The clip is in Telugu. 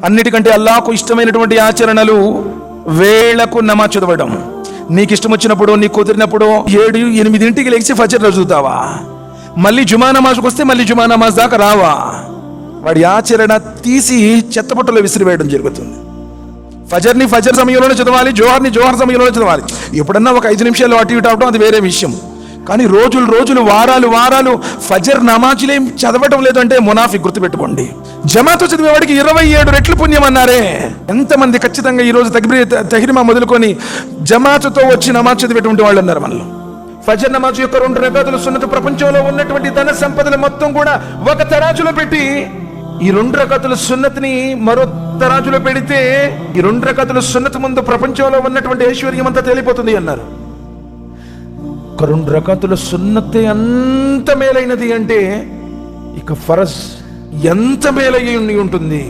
అన్నిటికంటే అల్లాహకు ఇష్టమైనటువంటి ఆచరణలు వేళకు నమాజ్ చదవడం. నీకు ఇష్టం వచ్చినప్పుడు, నీకు కుదిరినప్పుడు 7-8 లేచి ఫజర్ చదువుతావా? మళ్ళీ జుమా నమాజ్కి వస్తే మళ్ళీ జుమా నమాజ్ దాకా రావా? వాడి ఆచరణ తీసి చెత్తపుట్టలో విసిరివేయడం జరుగుతుంది. ఫజర్ని ఫజర్ సమయంలోనే చదవాలి, జోహర్ని జోహర్ సమయంలోనే చదవాలి. ఎప్పుడన్నా ఒక 5 నిమిషాలు అటు ఇటు అవడం అది వేరే విషయం. కానీ రోజులు వారాలు ఫజర్ నమాజులేం చదవటం లేదంటే మునాఫిక్. గుర్తుపెట్టుకోండి, జమాతో చదివేవాడికి 27 రెట్లు పుణ్యం అన్నారే. ఎంతమంది ఖచ్చితంగా ఈరోజు తహ్రీమా మొదలుకొని జమాతుతో వచ్చి నమాజ్ చదివేటువంటి వాళ్ళు ఉన్నారు మనలో. ఫజర్ నమాజ్ యొక్క 2 రకాతుల సున్నతు ప్రపంచంలో ఉన్నటువంటి ధన సంపదలు మొత్తం కూడా ఒక తరాజులో పెట్టి, ఈ 2 రకాతుల సున్నతిని మరో తరాజులో పెడితే ఈ 2 రకాతుల సున్నతు ముందు ప్రపంచంలో ఉన్నటువంటి ఐశ్వర్యం అంతా తేలిపోతుంది అన్నారు. 2 రకాతుల సున్నతే అంత మేలైనది అంటే ఇక ఫరజ్ ఎంత మేలయ్యి ఉంటుంది.